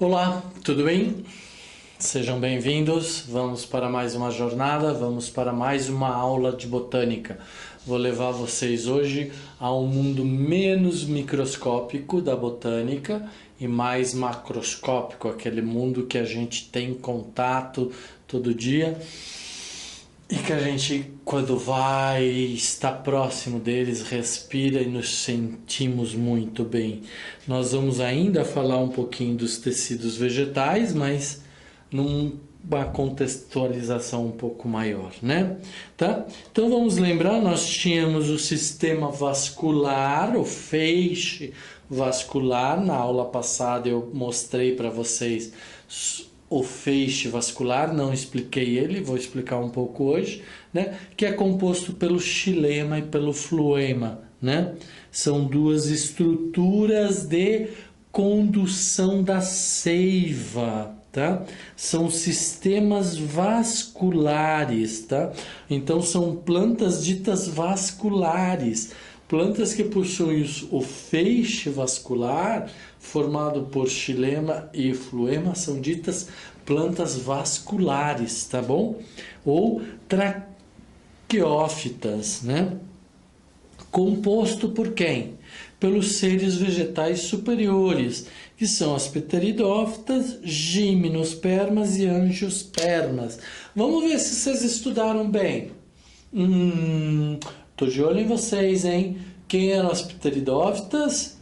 Olá, tudo bem? Sejam bem-vindos. Vamos para mais uma jornada, vamos para mais uma aula de botânica. Vou levar vocês hoje a um mundo menos microscópico da botânica e mais macroscópico, aquele mundo que a gente tem contato todo dia e que a gente, quando vai, está próximo deles, respira e nos sentimos muito bem. Nós vamos ainda falar um pouquinho dos tecidos vegetais, mas numa contextualização um pouco maior, né? Tá? Então vamos lembrar, nós tínhamos o sistema vascular, o feixe vascular. Na aula passada eu mostrei para vocês o feixe vascular, não expliquei ele, vou explicar um pouco hoje, né? Que é composto pelo xilema e pelo floema, né? São duas estruturas de condução da seiva, tá? São sistemas vasculares, tá? Então são plantas ditas vasculares, plantas que possuem o feixe vascular formado por xilema e floema são ditas plantas vasculares, tá bom? Ou traqueófitas, né? Composto por quem? Pelos seres vegetais superiores, que são as pteridófitas, gimnospermas e angiospermas. Vamos ver se vocês estudaram bem. Tô de olho em vocês, hein? Quem eram as pteridófitas?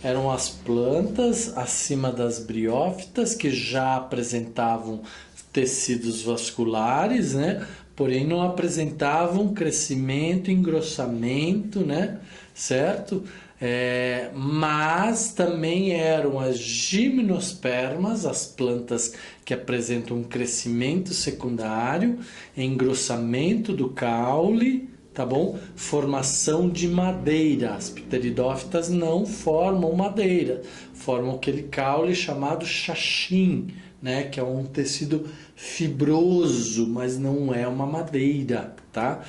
Eram as plantas acima das briófitas que já apresentavam tecidos vasculares, né? Porém não apresentavam crescimento, engrossamento, né? Certo? Mas também eram as gimnospermas, as plantas que apresentam um crescimento secundário, engrossamento do caule, tá bom? Formação de madeira. As pteridófitas não formam madeira, formam aquele caule chamado xaxim, né? Que é um tecido fibroso, mas não é uma madeira, tá?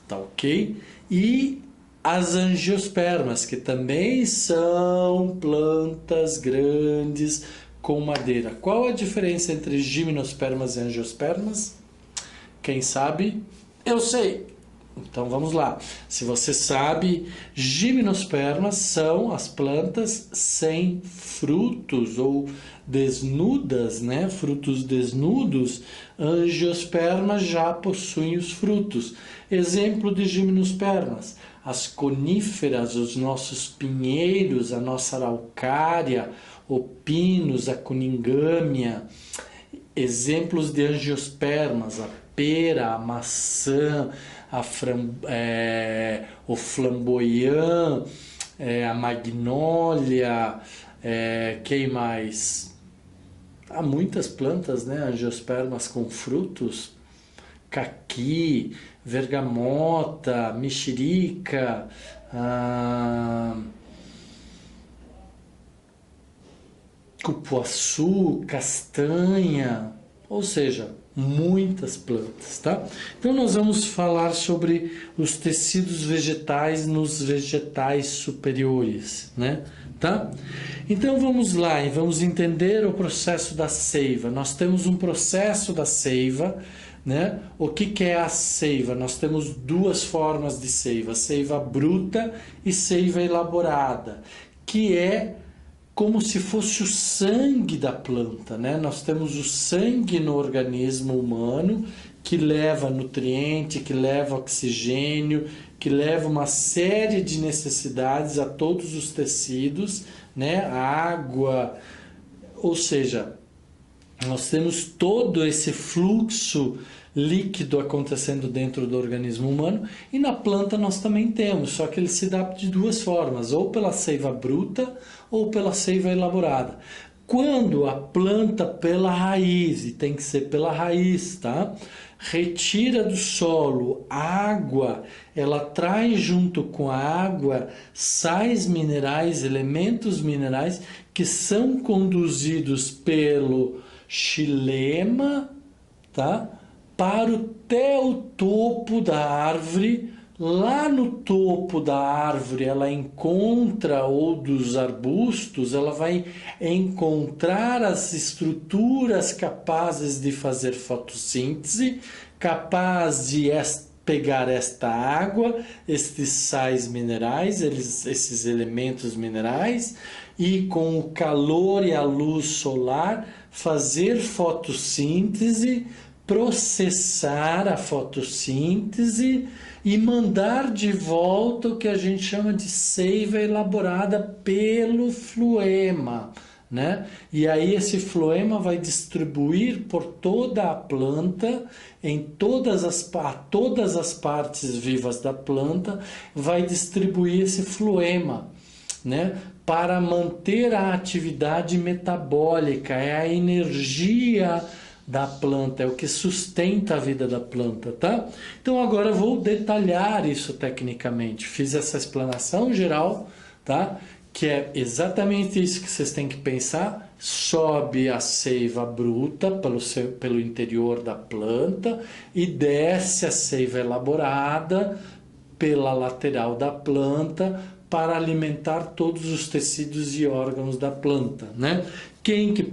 Tá ok? E as angiospermas, que também são plantas grandes com madeira. Qual a diferença entre gimnospermas e angiospermas? Quem sabe? Eu sei! Então vamos lá. Se você sabe, gimnospermas são as plantas sem frutos ou desnudas, né? Frutos desnudos. Angiospermas já possuem os frutos. Exemplo de gimnospermas: as coníferas, os nossos pinheiros, a nossa araucária, o pinus, a cuningâmea. Exemplos de angiospermas: a pera, a maçã, o flamboyant, a magnólia, quem mais? Há muitas plantas, né, angiospermas com frutos: caqui, vergamota, mexerica, cupuaçu, castanha, ou seja, muitas plantas, tá? Então nós vamos falar sobre os tecidos vegetais nos vegetais superiores, né? Tá? Então vamos lá e vamos entender o processo da seiva. Nós temos um processo da seiva, né? O que é a seiva? Nós temos duas formas de seiva: seiva bruta e seiva elaborada, que é como se fosse o sangue da planta, né? Nós temos o sangue no organismo humano que leva nutriente, que leva oxigênio, que leva uma série de necessidades a todos os tecidos, né? A água, ou seja, nós temos todo esse fluxo líquido acontecendo dentro do organismo humano, e na planta nós também temos, só que ele se dá de duas formas: ou pela seiva bruta ou pela seiva elaborada. Quando a planta pela raiz, e tem que ser pela raiz, tá? Retira do solo água, ela traz junto com a água sais minerais, elementos minerais que são conduzidos pelo xilema, tá? Para até o topo da árvore, Lá no topo da árvore ela encontra, ou dos arbustos, ela vai encontrar as estruturas capazes de fazer fotossíntese, capaz de pegar esta água, estes sais minerais, esses elementos minerais, e com o calor e a luz solar fazer fotossíntese, processar a fotossíntese e mandar de volta o que a gente chama de seiva elaborada pelo floema, né? E aí esse floema vai distribuir por toda a planta, em todas as partes vivas da planta, vai distribuir esse floema, né? Para manter a atividade metabólica, é a energia da planta, é o que sustenta a vida da planta, tá? Então agora eu vou detalhar isso tecnicamente. Fiz essa explanação geral, tá? Que é exatamente isso que vocês têm que pensar. Sobe a seiva bruta pelo interior da planta e desce a seiva elaborada pela lateral da planta para alimentar todos os tecidos e órgãos da planta, né? Quem que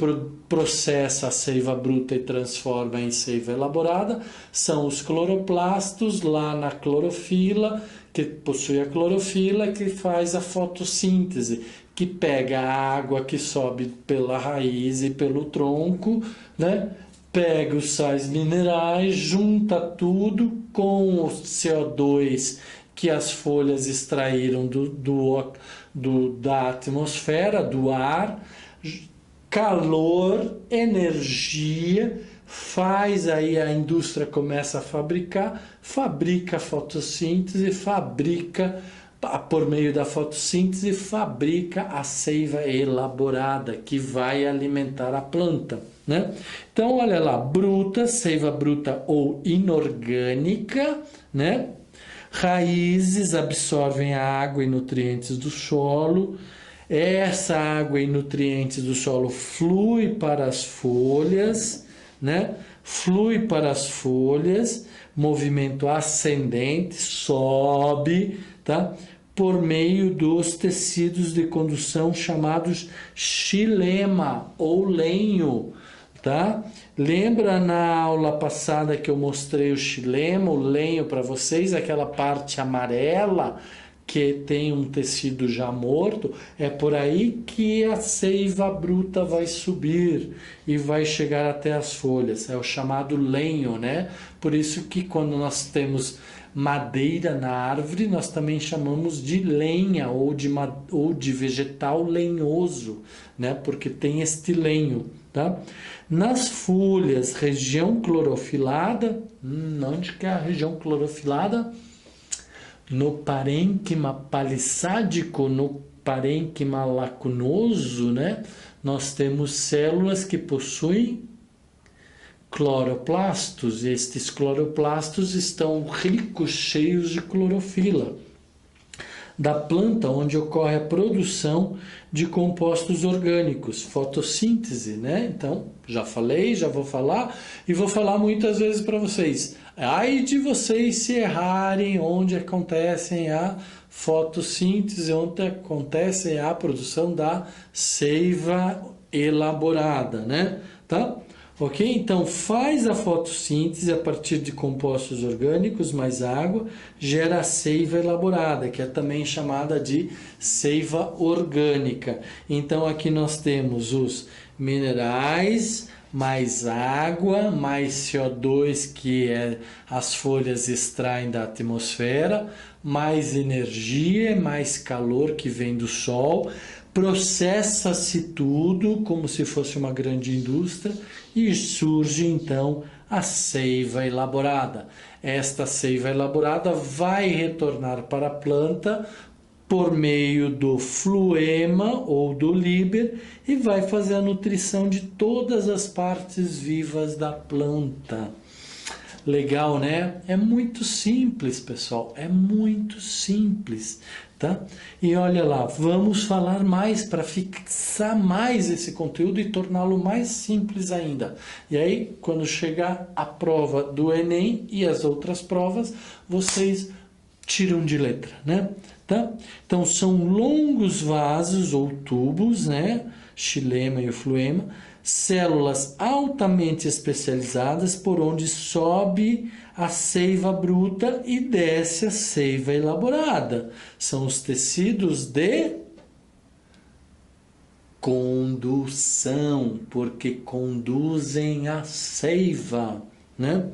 processa a seiva bruta e transforma em seiva elaborada são os cloroplastos lá na clorofila, que possui a clorofila, que faz a fotossíntese, que pega a água que sobe pela raiz e pelo tronco, né? Pega os sais minerais, junta tudo com o CO2 que as folhas extraíram da atmosfera, do ar, calor, energia, faz aí a indústria começa a fabrica a fotossíntese, por meio da fotossíntese, fabrica a seiva elaborada, que vai alimentar a planta, né? Então, olha lá, bruta, seiva bruta ou inorgânica, né? Raízes absorvem a água e nutrientes do solo. Essa água e nutrientes do solo flui para as folhas, né? Flui para as folhas, movimento ascendente, sobe, tá? Por meio dos tecidos de condução chamados xilema ou lenho, tá? Lembra na aula passada que eu mostrei o xilema, o lenho para vocês, aquela parte amarela que tem um tecido já morto? É por aí que a seiva bruta vai subir e vai chegar até as folhas. É o chamado lenho, né? Por isso que quando nós temos madeira na árvore, nós também chamamos de lenha ou de vegetal lenhoso, né? Porque tem este lenho, tá? Nas folhas, região clorofilada, onde que é a região clorofilada? No parênquima palissádico, no parênquima lacunoso, né? Nós temos células que possuem cloroplastos. Estes cloroplastos estão ricos, cheios de clorofila. Da planta onde ocorre a produção de compostos orgânicos, fotossíntese, né? Então, já falei, já vou falar e vou falar muitas vezes para vocês. Ai de vocês se errarem onde acontece a fotossíntese, onde acontece a produção da seiva elaborada, né? Tá? Ok? Então, faz a fotossíntese a partir de compostos orgânicos mais água, gera a seiva elaborada, que é também chamada de seiva orgânica. Então, aqui nós temos os minerais, mais água, mais CO2, que as folhas extraem da atmosfera, mais energia, mais calor que vem do sol. Processa-se tudo como se fosse uma grande indústria e surge então a seiva elaborada. Esta seiva elaborada vai retornar para a planta por meio do floema ou do líber e vai fazer a nutrição de todas as partes vivas da planta. Legal, né? É muito simples, pessoal, é muito simples, tá? E olha lá, vamos falar mais para fixar mais esse conteúdo e torná-lo mais simples ainda. E aí, quando chegar a prova do Enem e as outras provas, vocês tiram de letra, né? Tá? Então, são longos vasos ou tubos, né? Xilema e o floema, células altamente especializadas por onde sobe a seiva bruta e desce a seiva elaborada. São os tecidos de condução, porque conduzem a seiva, né?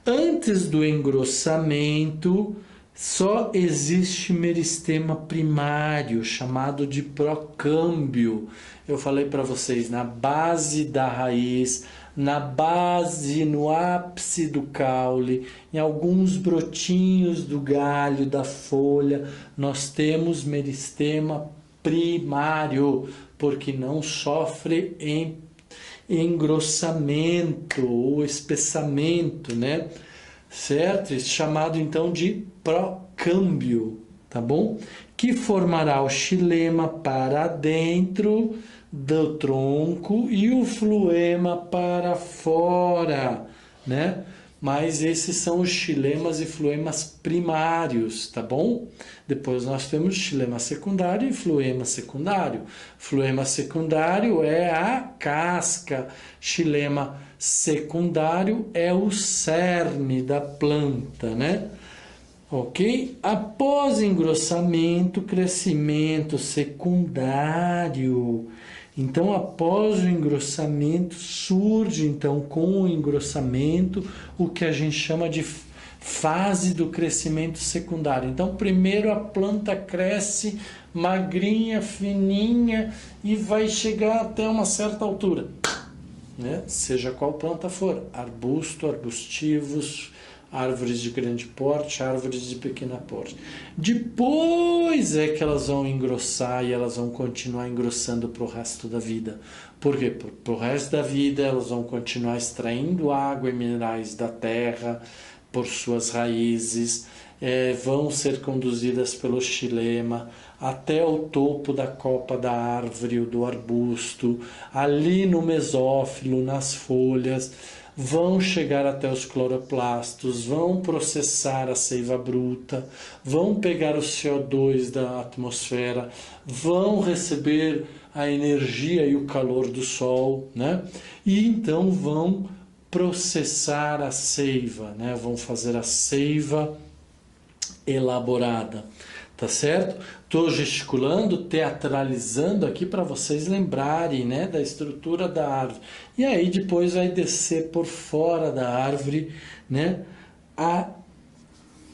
Antes do engrossamento, só existe meristema primário, chamado de procâmbio. Eu falei para vocês, na base da raiz, na base, no ápice do caule, em alguns brotinhos do galho, da folha, nós temos meristema primário, porque não sofre engrossamento ou espessamento, né? Certo? Chamado então de procâmbio, tá bom? Que formará o xilema para dentro do tronco e o floema para fora, né? Mas esses são os xilemas e floemas primários, tá bom? Depois nós temos xilema secundário e floema secundário. Floema secundário é a casca, xilema secundário é o cerne da planta, né? Ok? Após engrossamento, crescimento secundário. Então, após o engrossamento, surge, então, com o engrossamento, o que a gente chama de fase do crescimento secundário. Então, primeiro a planta cresce magrinha, fininha e vai chegar até uma certa altura, né? Seja qual planta for, arbusto, arbustivos, árvores de grande porte, árvores de pequeno porte. Depois é que elas vão engrossar e elas vão continuar engrossando para o resto da vida. Por quê? Para o resto da vida elas vão continuar extraindo água e minerais da terra por suas raízes, vão ser conduzidas pelo xilema até o topo da copa da árvore ou do arbusto, ali no mesófilo, nas folhas, vão chegar até os cloroplastos, vão processar a seiva bruta, vão pegar o CO2 da atmosfera, vão receber a energia e o calor do sol, né? E então vão processar a seiva, né? Vão fazer a seiva elaborada, tá certo? Estou gesticulando, teatralizando aqui para vocês lembrarem, né, da estrutura da árvore. E aí depois vai descer por fora da árvore, né, a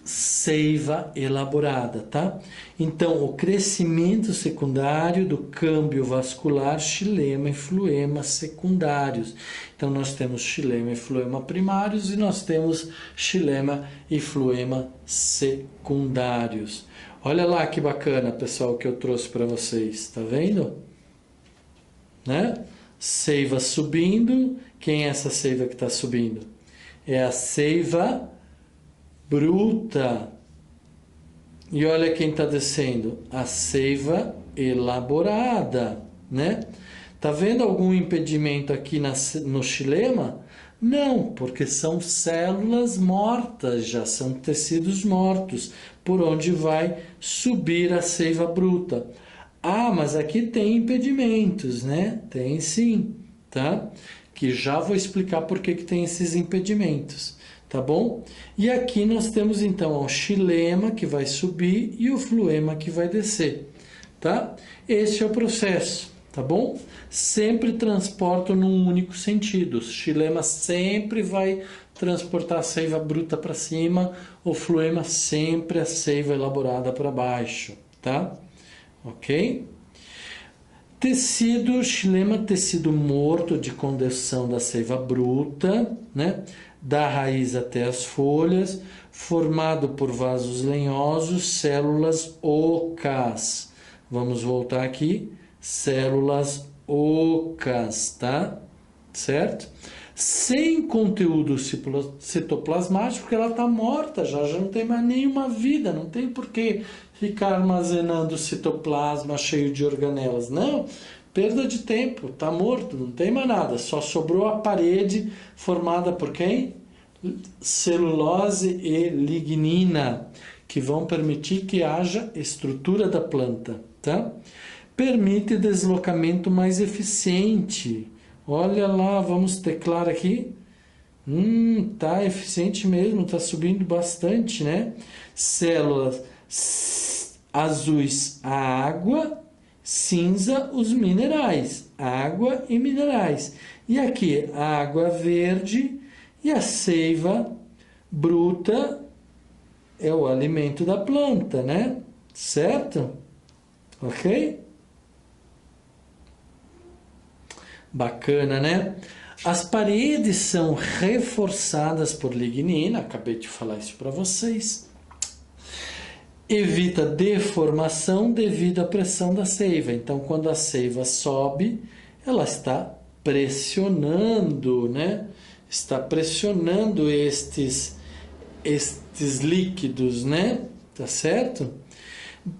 seiva elaborada, tá? Então, o crescimento secundário do câmbio vascular, xilema e floema secundários. Então, nós temos xilema e floema primários e nós temos xilema e floema secundários. Olha lá que bacana, pessoal, que eu trouxe para vocês, tá vendo? Né? Seiva subindo. Quem é essa seiva que está subindo? É a seiva bruta. E olha quem está descendo, a seiva elaborada, né? Tá vendo algum impedimento aqui no xilema? Não, porque são células mortas, já são tecidos mortos, por onde vai subir a seiva bruta. Ah, mas aqui tem impedimentos, né? Tem sim, tá? Que já vou explicar por que tem esses impedimentos. Tá bom? E aqui nós temos então o xilema que vai subir e o floema que vai descer, tá? Este é o processo, tá bom? Sempre transportam num único sentido. O xilema sempre vai transportar a seiva bruta para cima, o floema sempre a seiva elaborada para baixo, tá? Ok? Tecido, xilema, tecido morto de condensação da seiva bruta, né? Da raiz até as folhas, formado por vasos lenhosos, células ocas. Vamos voltar aqui, células ocas, tá? Certo? Sem conteúdo citoplasmático, porque ela está morta, já não tem mais nenhuma vida, não tem por que ficar armazenando citoplasma cheio de organelas. Não, perda de tempo, está morto, não tem mais nada, só sobrou a parede formada por quem? Celulose e lignina, que vão permitir que haja estrutura da planta, tá? Permite deslocamento mais eficiente. Olha lá, vamos teclar aqui. Tá eficiente mesmo, tá subindo bastante, né? Células azuis, a água, cinza, os minerais, água e minerais. E aqui, a água verde e a seiva bruta é o alimento da planta, né? Certo? Ok? Bacana, né? As paredes são reforçadas por lignina, acabei de falar isso para vocês. Evita deformação devido à pressão da seiva. Então, quando a seiva sobe, ela está pressionando, né? Está pressionando estes líquidos, né? Tá certo?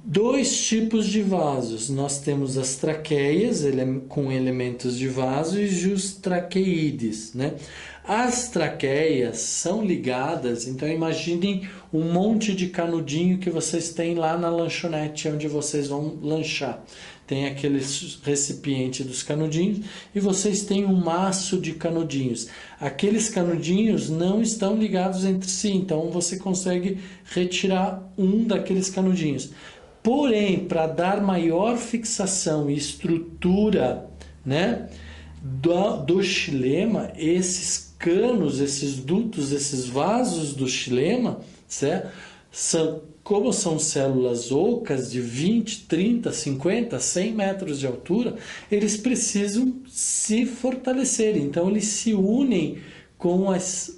2 tipos de vasos. Nós temos as traqueias com elementos de vaso e os traqueídeos, né? As traqueias são ligadas, então imaginem um monte de canudinho que vocês têm lá na lanchonete onde vocês vão lanchar. Tem aquele recipiente dos canudinhos e vocês têm um maço de canudinhos. Aqueles canudinhos não estão ligados entre si, então você consegue retirar um daqueles canudinhos. Porém, para dar maior fixação e estrutura, né, do xilema, esses canos, esses dutos, esses vasos do xilema, certo? Como são células ocas de 20, 30, 50, 100 metros de altura, eles precisam se fortalecer. Então, eles se unem com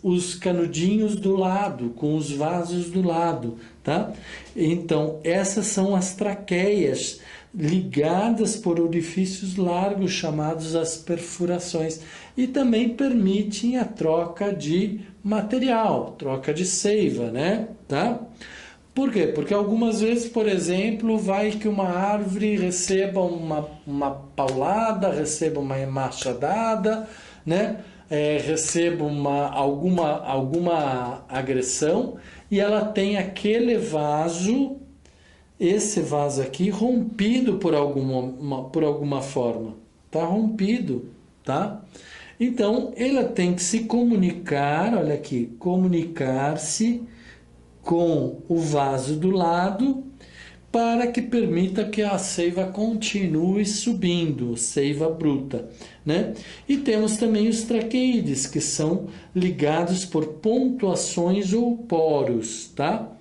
os canudinhos do lado, com os vasos do lado, tá? Então, essas são as traqueias ligadas por orifícios largos chamados as perfurações e também permitem a troca de material, troca de seiva, né? Tá? Por quê? Porque algumas vezes, por exemplo, vai que uma árvore receba uma paulada, receba uma machadada, né? Receba alguma agressão e ela tem aquele vaso, esse vaso aqui, rompido por alguma forma. Está rompido, tá? Então, ela tem que se comunicar, olha aqui, comunicar-se com o vaso do lado para que permita que a seiva continue subindo, seiva bruta, né? E temos também os traqueídeos, que são ligados por pontuações ou poros, tá?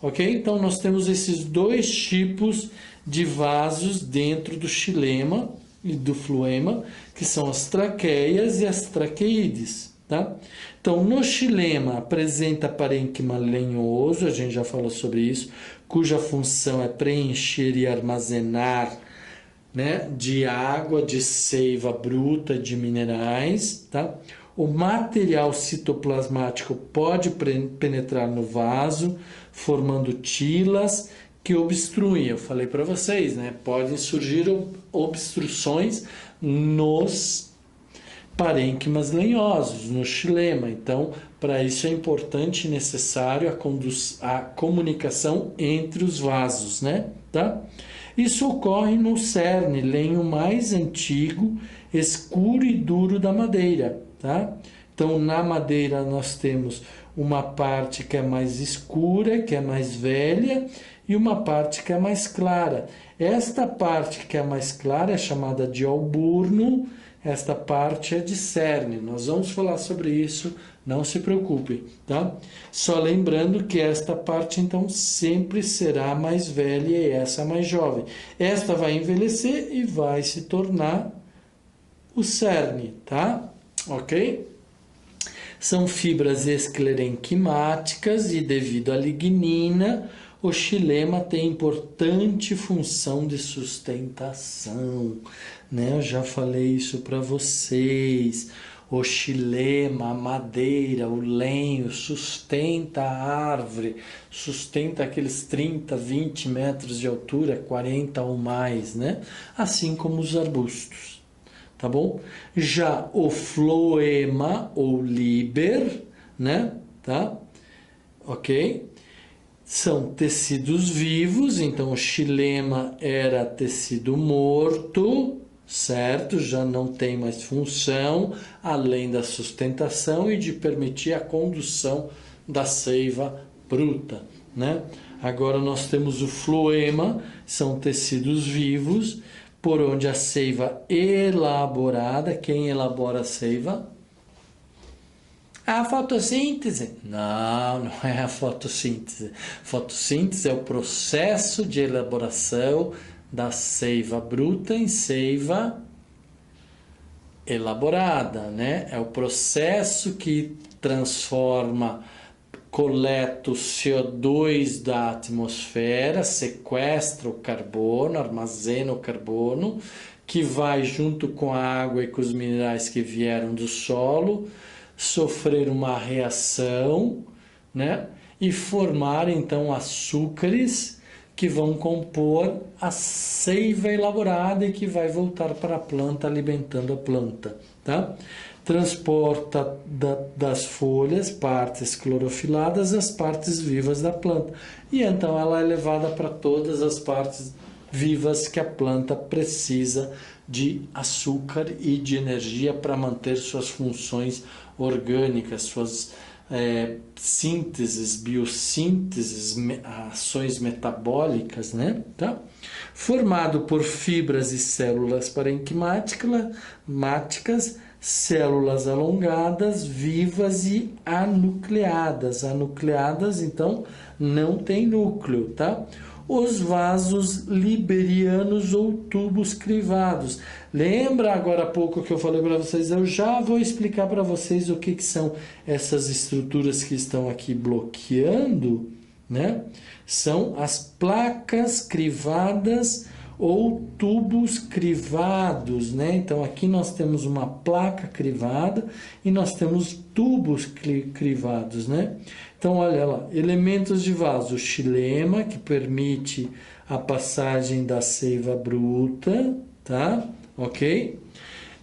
Ok? Então, nós temos esses 2 tipos de vasos dentro do xilema e do floema, que são as traqueias e as traqueídeos, tá? Então, no xilema apresenta parênquima lenhoso, a gente já falou sobre isso, cuja função é preencher e armazenar, né, de água, de seiva bruta, de minerais, tá? O material citoplasmático pode penetrar no vaso, formando tilas que obstruem. Eu falei para vocês, né? Podem surgir obstruções nos parênquimas lenhosos, no xilema. Então, para isso é importante e necessário a comunicação entre os vasos, né? Tá? Isso ocorre no cerne, lenho mais antigo, escuro e duro da madeira, tá? Então, na madeira nós temos uma parte que é mais escura, que é mais velha, e uma parte que é mais clara. Esta parte que é mais clara é chamada de alburno, esta parte é de cerne. Nós vamos falar sobre isso, não se preocupe, tá? Só lembrando que esta parte, então, sempre será mais velha e essa mais jovem. Esta vai envelhecer e vai se tornar o cerne, tá? Ok? São fibras esclerenquimáticas e, devido à lignina, o xilema tem importante função de sustentação, né? Eu já falei isso para vocês. O xilema, a madeira, o lenho sustenta a árvore, sustenta aqueles 30, 20 metros de altura, 40 ou mais, né? Assim como os arbustos, tá bom? Já o floema ou liber, né? Tá? Ok? são tecidos vivos, então o xilema era tecido morto, certo? Já não tem mais função, além da sustentação e de permitir a condução da seiva bruta, né? Agora nós temos o floema, são tecidos vivos, por onde a seiva elaborada, quem elabora a seiva? A fotossíntese. Não, não é a fotossíntese. Fotossíntese é o processo de elaboração da seiva bruta em seiva elaborada, né? É o processo que transforma, coleta o CO2 da atmosfera, sequestra o carbono, armazena o carbono, que vai junto com a água e com os minerais que vieram do solo, sofrer uma reação, né? E formar então açúcares que vão compor a seiva elaborada e que vai voltar para a planta, alimentando a planta, tá? Transporta das folhas partes clorofiladas as partes vivas da planta. E então ela é levada para todas as partes vivas que a planta precisa de açúcar e de energia para manter suas funções orgânicas, suas sínteses, biossínteses, ações metabólicas, né? Tá? Formado por fibras e células parenquimáticas, células alongadas, vivas e anucleadas. Anucleadas, então, não tem núcleo, tá? Os vasos liberianos ou tubos crivados. Lembra agora há pouco que eu falei para vocês? Eu já vou explicar para vocês o que são essas estruturas que estão aqui bloqueando, né? São as placas crivadas ou tubos crivados, né? Então aqui nós temos uma placa crivada e nós temos tubos crivados, né? Então olha lá, elementos de vaso, o xilema, que permite a passagem da seiva bruta, tá? Ok?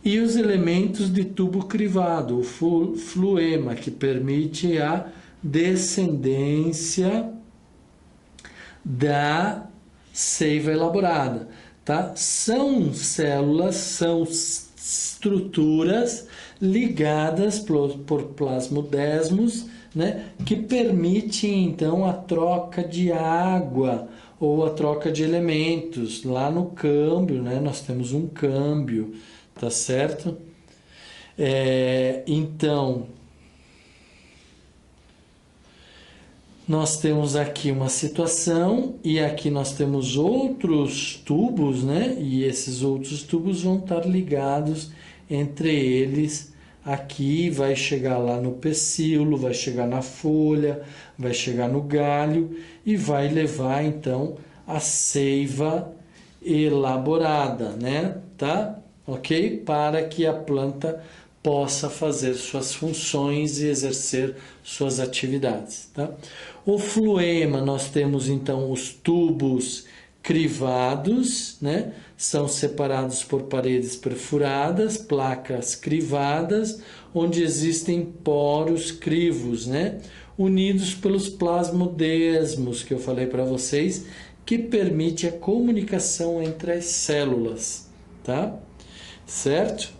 E os elementos de tubo crivado, o floema, que permite a descendência da seiva elaborada, tá? São células, são estruturas ligadas por plasmodesmos, né? Que permitem então a troca de água ou a troca de elementos. Lá no câmbio, né? Nós temos um câmbio, tá certo? Então, nós temos aqui uma situação e aqui nós temos outros tubos, né? E esses outros tubos vão estar ligados entre eles. Aqui vai chegar lá no pecíolo, vai chegar na folha, vai chegar no galho e vai levar então a seiva elaborada, né? Tá? Ok? Para que a planta possa fazer suas funções e exercer suas atividades, tá? O floema, nós temos então os tubos crivados, né? São separados por paredes perfuradas, placas crivadas, onde existem poros crivos, né? Unidos pelos plasmodesmos, que eu falei para vocês, que permite a comunicação entre as células, tá? Certo?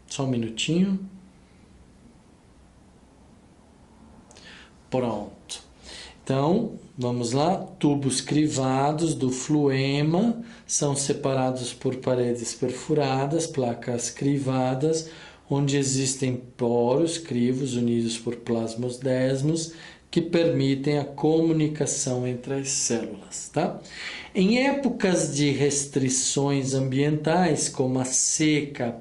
Só um minutinho. Pronto. Então, vamos lá. Tubos crivados do floema são separados por paredes perfuradas, placas crivadas, onde existem poros crivos unidos por plasmodesmos que permitem a comunicação entre as células, tá? Em épocas de restrições ambientais, como a seca,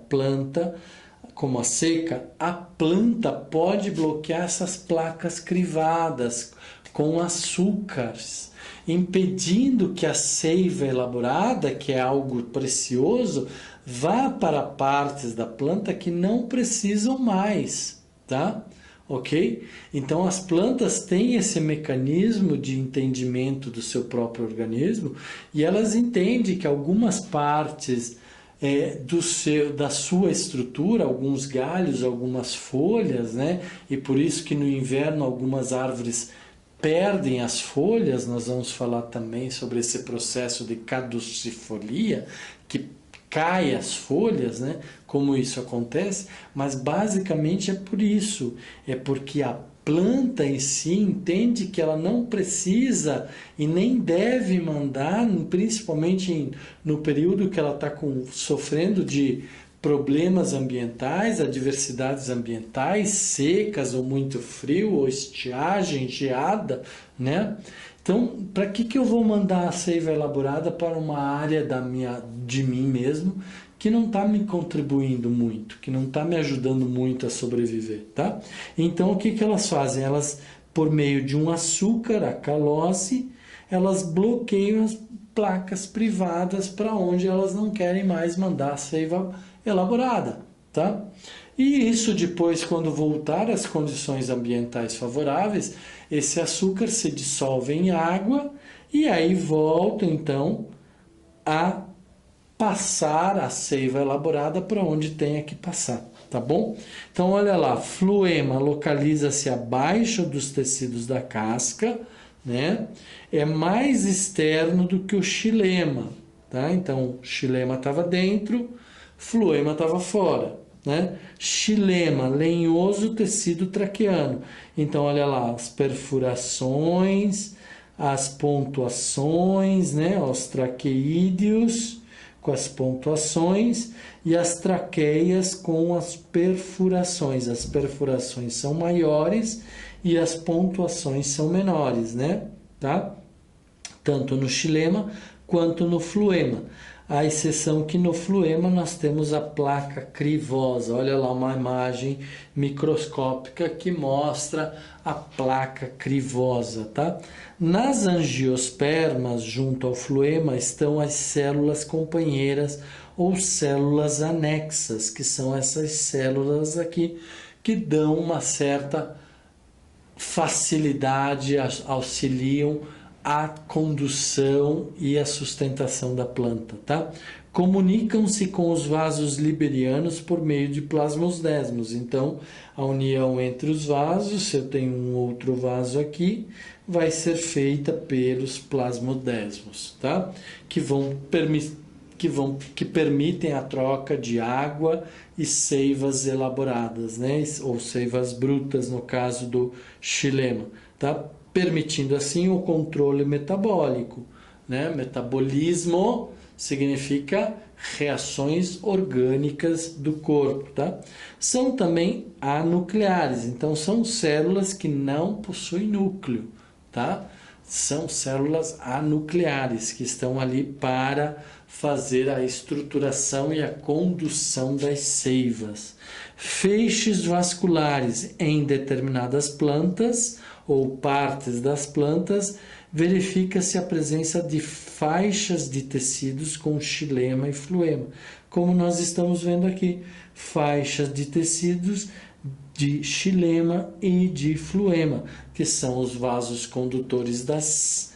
a planta pode bloquear essas placas crivadas com açúcares, impedindo que a seiva elaborada, que é algo precioso, vá para partes da planta que não precisam mais, tá? Ok? Então as plantas têm esse mecanismo de entendimento do seu próprio organismo e elas entendem que algumas partes da sua estrutura, alguns galhos, algumas folhas, né? E por isso que no inverno algumas árvores perdem as folhas. Nós vamos falar também sobre esse processo de caducifolia, que cai as folhas, né? Como isso acontece, mas basicamente é por isso, é porque a planta em si entende que ela não precisa e nem deve mandar, principalmente no período que ela está sofrendo de problemas ambientais, adversidades ambientais, secas ou muito frio, ou estiagem, geada, né? Então, para que eu vou mandar a seiva elaborada para uma área de mim mesmo que não está me contribuindo muito, que não está me ajudando muito a sobreviver, tá? Então, o que elas fazem? Elas, por meio de um açúcar, a calose, elas bloqueiam as placas privadas para onde elas não querem mais mandar a seiva elaborada, tá? E isso depois, quando voltar às condições ambientais favoráveis, esse açúcar se dissolve em água e aí volta, então, a passar a seiva elaborada para onde tenha que passar, tá bom? Então, olha lá, floema localiza-se abaixo dos tecidos da casca, né? É mais externo do que o xilema, tá? Então, xilema estava dentro, floema estava fora, né? Xilema, lenhoso tecido traqueano. Então, olha lá, as perfurações, as pontuações, né? Os traqueídeos com as pontuações e as traqueias com as perfurações. As perfurações são maiores e as pontuações são menores, né? Tá? Tanto no xilema quanto no floema. A exceção que no floema nós temos a placa crivosa. Olha lá uma imagem microscópica que mostra a placa crivosa, tá? Nas angiospermas, junto ao floema, estão as células companheiras ou células anexas, que são essas células aqui que dão uma certa facilidade, auxiliam a condução e a sustentação da planta, tá? Comunicam-se com os vasos liberianos por meio de plasmodesmos. Então, a união entre os vasos, se eu tenho um outro vaso aqui, vai ser feita pelos plasmodesmos, tá? Que permitem a troca de água e seivas elaboradas, né? Ou seivas brutas, no caso do xilema, tá? Permitindo assim o controle metabólico, né? Metabolismo significa reações orgânicas do corpo, tá? São também anucleares, então são células que não possuem núcleo, tá? São células anucleares que estão ali para fazer a estruturação e a condução das seivas. Feixes vasculares em determinadas plantas ou partes das plantas, verifica-se a presença de faixas de tecidos com xilema e floema, como nós estamos vendo aqui, faixas de tecidos de xilema e de floema, que são os vasos condutores das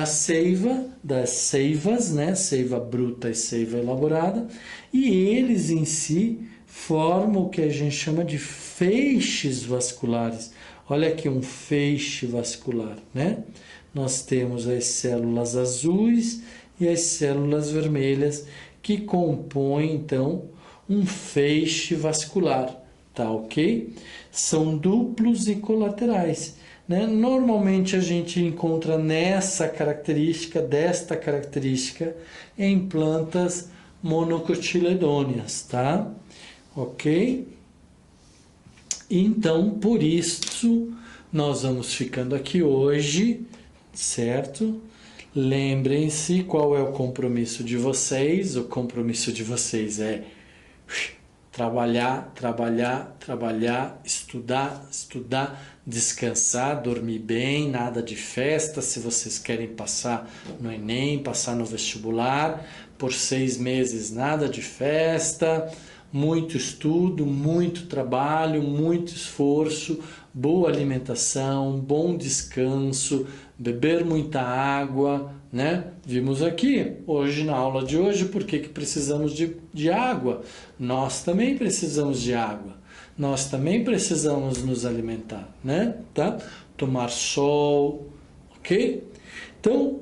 seivas, né? Seiva bruta e seiva elaborada, e eles em si formam o que a gente chama de feixes vasculares. Olha aqui um feixe vascular, né? Nós temos as células azuis e as células vermelhas que compõem, então, um feixe vascular, tá ok? São duplos e colaterais, né? Normalmente a gente encontra desta característica, em plantas monocotiledôneas, tá? Ok? Então, por isso, nós vamos ficando aqui hoje, certo? Lembrem-se qual é o compromisso de vocês. O compromisso de vocês é trabalhar, trabalhar, trabalhar, estudar, estudar, descansar, dormir bem, nada de festa. Se vocês querem passar no Enem, passar no vestibular, por 6 meses nada de festa, muito estudo, muito trabalho, muito esforço, boa alimentação, bom descanso, beber muita água, né? Vimos aqui, hoje na aula de hoje, por que precisamos de água. Nós também precisamos de água. Nós também precisamos nos alimentar, né? Tá? Tomar sol, ok? Então,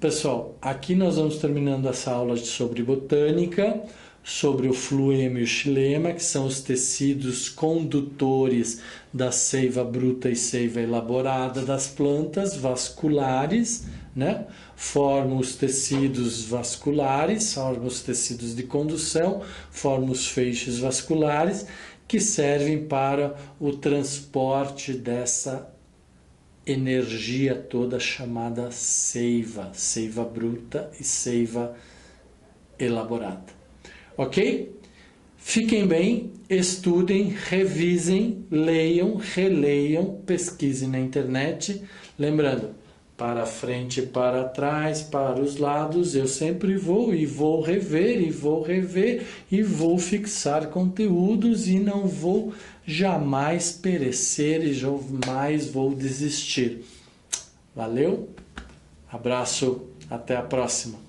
pessoal, aqui nós vamos terminando essa aula sobre botânica, sobre o fluema e o xilema, que são os tecidos condutores da seiva bruta e seiva elaborada das plantas vasculares, né? Formam os tecidos vasculares, formam os tecidos de condução, formam os feixes vasculares, que servem para o transporte dessa energia toda chamada seiva, seiva bruta e seiva elaborada. Ok? Fiquem bem, estudem, revisem, leiam, releiam, pesquisem na internet. Lembrando, para frente e para trás, para os lados, eu sempre vou e vou rever e vou rever e vou fixar conteúdos e não vou jamais perecer e jamais vou desistir. Valeu? Abraço, até a próxima.